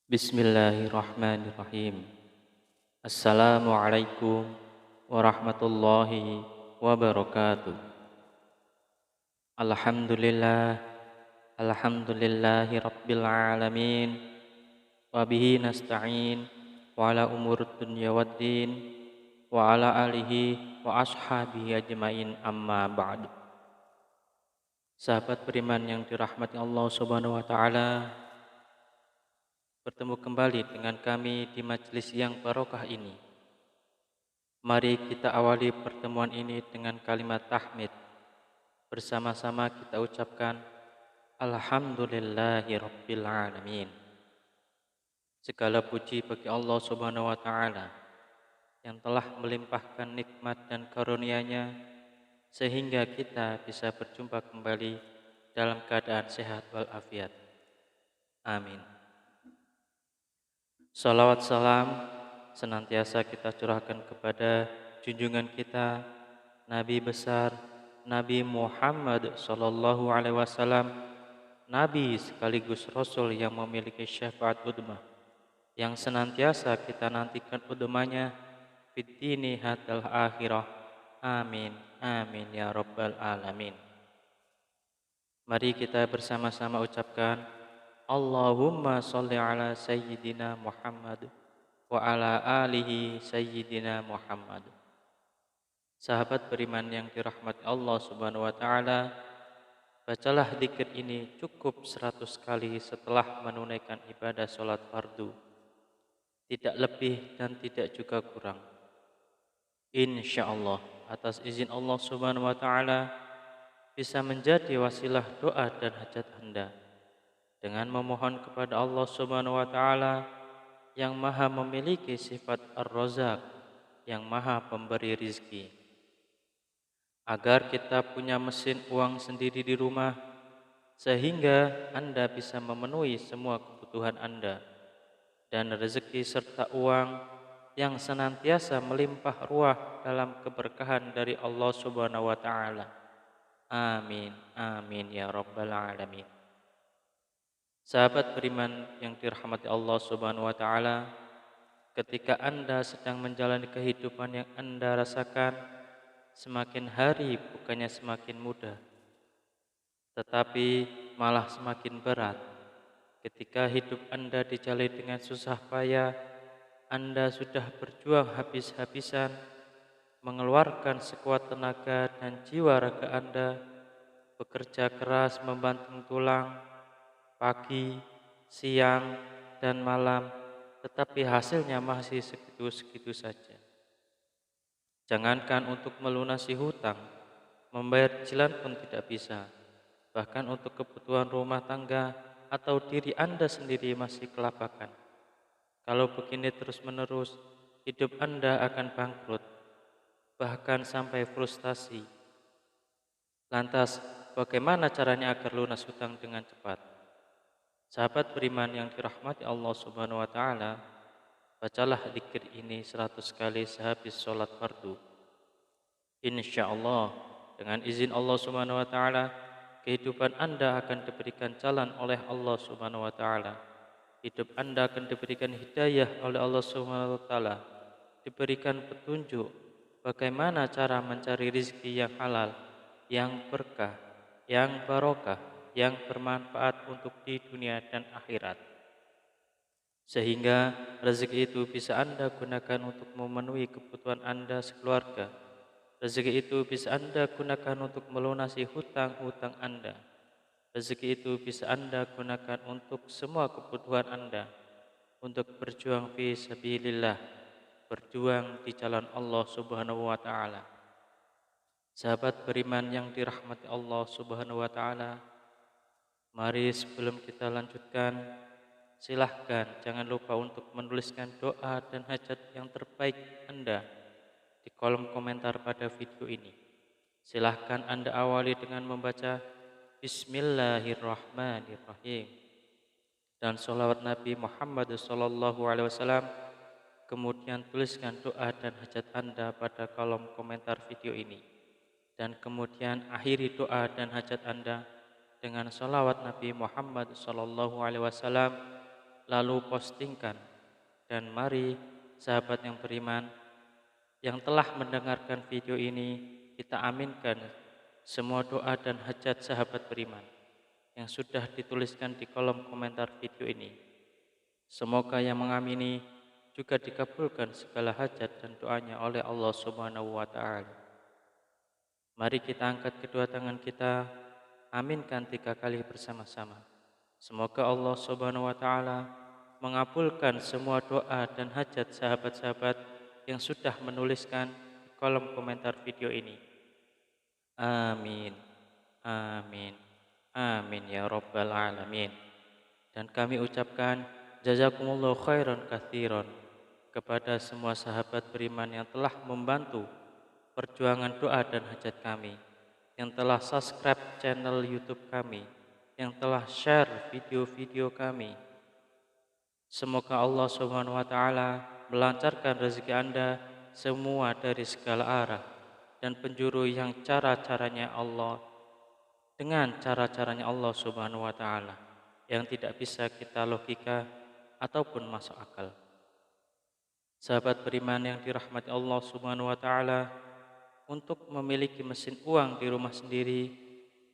Bismillahirrahmanirrahim. Assalamualaikum warahmatullahi wabarakatuh. Alhamdulillah, alhamdulillahi rabbil alamin. Wa bihi nasta'in wa ala umur dunya waddin wa ala alihi wa ashabihi ajmain amma ba'du. Sahabat beriman yang dirahmati Allah Subhanahu wa taala, bertemu kembali dengan kami di majelis yang barokah ini. Mari kita awali pertemuan ini dengan kalimat tahmid. Bersama-sama kita ucapkan Alhamdulillahi Rabbil Alamin. Segala puji bagi Allah Subhanahu wa taala yang telah melimpahkan nikmat dan karunia-Nya sehingga kita bisa berjumpa kembali dalam keadaan sehat walafiat. Amin. Salawat salam senantiasa kita curahkan kepada junjungan kita Nabi besar Nabi Muhammad sallallahu alaihi wasallam, Nabi sekaligus Rasul yang memiliki syafaat udmah, yang senantiasa kita nantikan udmahnya fid dini hatal akhirah. Amin amin ya rabbal alamin. Mari kita bersama-sama ucapkan Allahumma sholli ala sayyidina Muhammad wa ala alihi sayyidina Muhammad. Sahabat beriman yang dirahmati Allah Subhanahu wa taala, bacalah zikir ini cukup 100 kali setelah menunaikan ibadah salat fardu. Tidak lebih dan tidak juga kurang. Insyaallah atas izin Allah Subhanahu wa taala bisa menjadi wasilah doa dan hajat Anda dengan memohon kepada Allah Subhanahu wa taala yang Maha memiliki sifat Ar-Razzaq, yang Maha pemberi rizki, agar kita punya mesin uang sendiri di rumah sehingga Anda bisa memenuhi semua kebutuhan Anda, dan rezeki serta uang yang senantiasa melimpah ruah dalam keberkahan dari Allah Subhanahu wa taala. Amin amin ya rabbal alamin. Sahabat beriman yang dirahmati Allah Subhanahu wa taala, ketika Anda sedang menjalani kehidupan yang Anda rasakan semakin hari bukannya semakin mudah, tetapi malah semakin berat. Ketika hidup Anda dijalani dengan susah payah, Anda sudah berjuang habis-habisan, mengeluarkan sekuat tenaga dan jiwa raga Anda, bekerja keras membanting tulang, pagi, siang, dan malam, tetapi hasilnya masih segitu-segitu saja. Jangankan untuk melunasi hutang, membayar cicilan pun tidak bisa. Bahkan untuk kebutuhan rumah tangga atau diri Anda sendiri masih kelabakan. Kalau begini terus-menerus, hidup Anda akan bangkrut, bahkan sampai frustasi. Lantas, bagaimana caranya agar lunas hutang dengan cepat? Sahabat beriman yang dirahmati Allah Subhanahu wa taala, bacalah zikir ini 100 kali sehabis sholat fardu. Insyaallah dengan izin Allah Subhanahu wa taala, kehidupan Anda akan diberikan jalan oleh Allah Subhanahu wa taala. Hidup Anda akan diberikan hidayah oleh Allah Subhanahu wa taala, diberikan petunjuk bagaimana cara mencari rezeki yang halal, yang berkah, yang barokah, yang bermanfaat untuk di dunia dan akhirat. Sehingga rezeki itu bisa Anda gunakan untuk memenuhi kebutuhan Anda sekeluarga. Rezeki itu bisa Anda gunakan untuk melunasi hutang-hutang Anda. Rezeki itu bisa Anda gunakan untuk semua kebutuhan Anda, untuk berjuang fi sabilillah, berjuang di jalan Allah Subhanahu wa taala. Sahabat beriman yang dirahmati Allah Subhanahu wa taala, mari sebelum kita lanjutkan, silahkan jangan lupa untuk menuliskan doa dan hajat yang terbaik Anda di kolom komentar pada video ini. Silahkan Anda awali dengan membaca Bismillahirrahmanirrahim dan sholawat Nabi Muhammad SAW. Kemudian tuliskan doa dan hajat Anda pada kolom komentar video ini, dan kemudian akhiri doa dan hajat Anda dengan sholawat Nabi Muhammad SAW lalu postingkan. Dan mari sahabat yang beriman yang telah mendengarkan video ini, kita aminkan semua doa dan hajat sahabat beriman yang sudah dituliskan di kolom komentar video ini. Semoga yang mengamini juga dikabulkan segala hajat dan doanya oleh Allah Subhanahu wa taala. Mari kita angkat kedua tangan kita, aminkan 3 kali bersama-sama. Semoga Allah Subhanahu wa taala mengabulkan semua doa dan hajat sahabat-sahabat yang sudah menuliskan di kolom komentar video ini. Amin. Amin. Amin ya rabbal alamin. Dan kami ucapkan jazakumullahu khairan katsiran kepada semua sahabat beriman yang telah membantu perjuangan doa dan hajat kami, yang telah subscribe channel YouTube kami, yang telah share video-video kami. Semoga Allah Subhanahu wa taala melancarkan rezeki Anda semua dari segala arah dan penjuru yang cara-caranya Allah dengan cara-caranya Allah Subhanahu wa taala yang tidak bisa kita logika ataupun masuk akal. Sahabat beriman yang dirahmati Allah Subhanahu wa taala, untuk memiliki mesin uang di rumah sendiri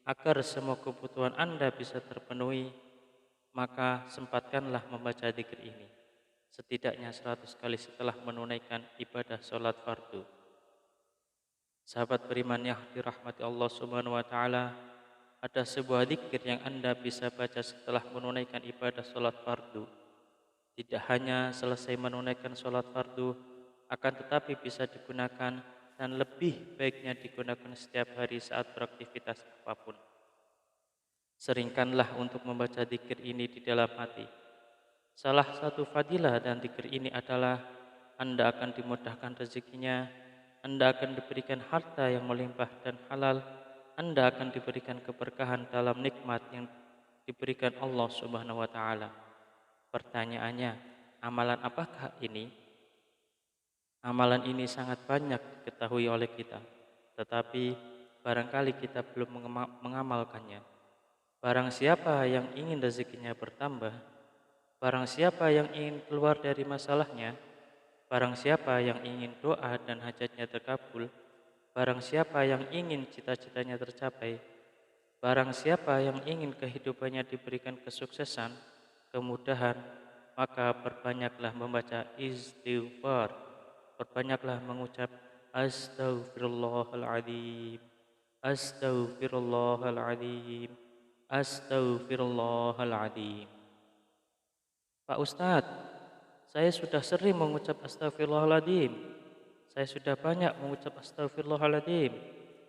agar semua kebutuhan Anda bisa terpenuhi, maka sempatkanlah membaca dzikir ini setidaknya 100 kali setelah menunaikan ibadah sholat fardu. Sahabat beriman yang dirahmati Allah Subhanahu wa taala, ada sebuah dzikir yang Anda bisa baca setelah menunaikan ibadah sholat fardu. Tidak hanya selesai menunaikan sholat fardu, akan tetapi bisa digunakan dan lebih baiknya digunakan setiap hari saat beraktivitas apapun. Seringkanlah untuk membaca dzikir ini di dalam hati. Salah satu fadilah dan dzikir ini adalah Anda akan dimudahkan rezekinya, Anda akan diberikan harta yang melimpah dan halal, Anda akan diberikan keberkahan dalam nikmat yang diberikan Allah Subhanahu wa taala. Pertanyaannya, amalan apakah ini? Amalan ini sangat banyak diketahui oleh kita, tetapi barangkali kita belum mengamalkannya. Barang siapa yang ingin rezekinya bertambah, barang siapa yang ingin keluar dari masalahnya, barang siapa yang ingin doa dan hajatnya terkabul, barang siapa yang ingin cita-citanya tercapai, barang siapa yang ingin kehidupannya diberikan kesuksesan, kemudahan, maka perbanyaklah membaca istighfar, perbanyaklah mengucap astaghfirullahaladzim, astaghfirullahaladzim, astaghfirullahaladzim. Pak Ustadz, saya sudah sering mengucap astaghfirullahaladzim. Saya sudah banyak mengucap astaghfirullahaladzim.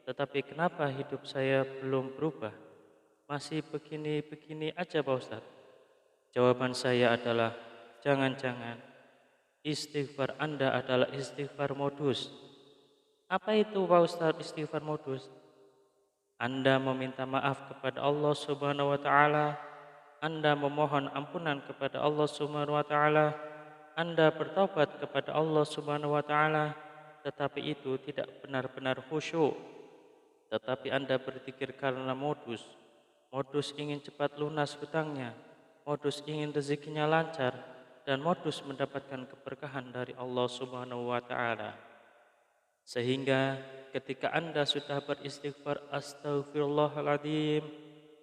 Tetapi kenapa hidup saya belum berubah? Masih begini-begini aja Pak Ustadz. Jawaban saya adalah, jangan-jangan istighfar Anda adalah istighfar modus. Apa itu Pak Ustadz istighfar modus? Anda meminta maaf kepada Allah Subhanahu wa taala, Anda memohon ampunan kepada Allah Subhanahu wa taala, Anda bertaubat kepada Allah Subhanahu wa taala, tetapi itu tidak benar-benar khusyuk. Tetapi Anda berzikir karena modus ingin cepat lunas hutangnya, modus ingin rezekinya lancar, dan modus mendapatkan keberkahan dari Allah Subhanahu wa taala. Sehingga ketika Anda sudah beristighfar astaghfirullahaladzim,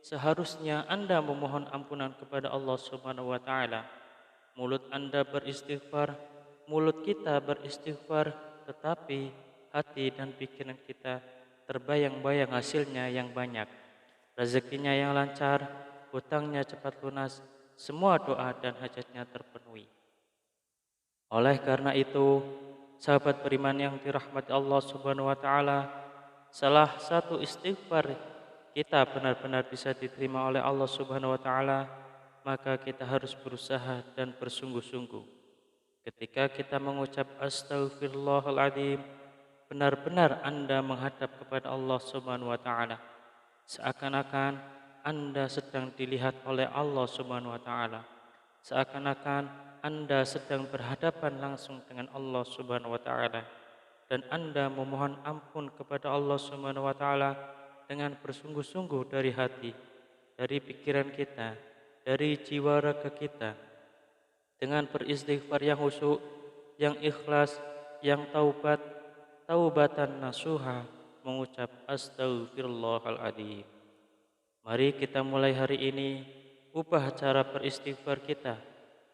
seharusnya Anda memohon ampunan kepada Allah Subhanahu wa taala. Mulut Anda beristighfar, mulut kita beristighfar, tetapi hati dan pikiran kita terbayang-bayang hasilnya yang banyak, rezekinya yang lancar, hutangnya cepat lunas, semua doa dan hajatnya terpenuhi. Oleh karena itu, sahabat beriman yang dirahmati Allah Subhanahu wa taala, salah satu istighfar kita benar-benar bisa diterima oleh Allah Subhanahu wa taala, maka kita harus berusaha dan bersungguh-sungguh. Ketika kita mengucap astaghfirullahaladzim, benar-benar Anda menghadap kepada Allah Subhanahu wa taala, seakan-akan Anda sedang dilihat oleh Allah Subhanahu wa taala, seakan-akan Anda sedang berhadapan langsung dengan Allah Subhanahu wa taala, dan Anda memohon ampun kepada Allah Subhanahu wa taala dengan bersungguh-sungguh dari hati, dari pikiran kita, dari jiwa raga kita. dengan beristighfar yang khusyuk, yang ikhlas, yang taubatan nasuha, mengucap astaghfirullahaladzim. Mari kita mulai hari ini ubah cara beristighfar kita.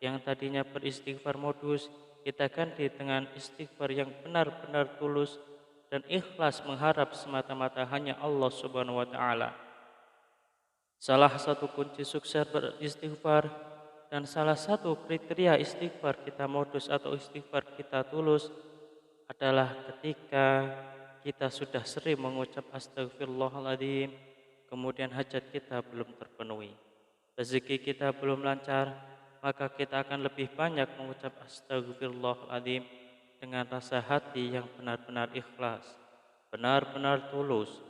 Yang tadinya beristighfar modus, kita ganti dengan istighfar yang benar-benar tulus dan ikhlas mengharap semata-mata hanya Allah Subhanahu wa taala. Salah satu kunci sukses beristighfar dan salah satu kriteria istighfar kita modus atau istighfar kita tulus adalah ketika kita sudah sering mengucap astagfirullahaladzim, kemudian hajat kita belum terpenuhi, rezeki kita belum lancar, maka kita akan lebih banyak mengucap astagfirullahaladzim dengan rasa hati yang benar-benar ikhlas, benar-benar tulus,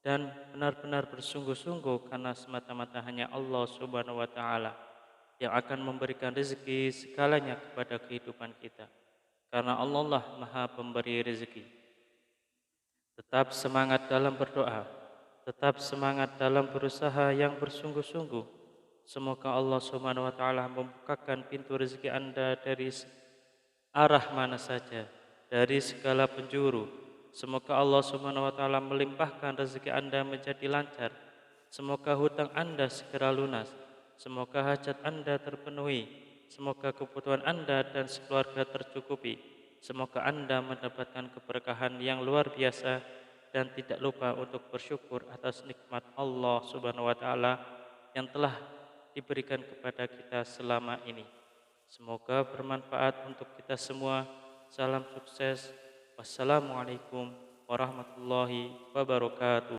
dan benar-benar bersungguh-sungguh karena semata-mata hanya Allah Subhanahu wa taala yang akan memberikan rezeki segalanya kepada kehidupan kita. Karena Allah lah Maha Pemberi rezeki. Tetap semangat dalam berdoa, tetap semangat dalam berusaha yang bersungguh-sungguh. Semoga Allah Subhanahu wa taala membukakan pintu rezeki Anda dari arah mana saja, dari segala penjuru. Semoga Allah Subhanahu wa taala melimpahkan rezeki Anda menjadi lancar. Semoga hutang Anda segera lunas. Semoga hajat Anda terpenuhi. Semoga kebutuhan Anda dan sekeluarga tercukupi. Semoga Anda mendapatkan keberkahan yang luar biasa dan tidak lupa untuk bersyukur atas nikmat Allah Subhanahu wa taala yang telah diberikan kepada kita selama ini. Semoga bermanfaat untuk kita semua. Salam sukses. Wassalamualaikum warahmatullahi wabarakatuh.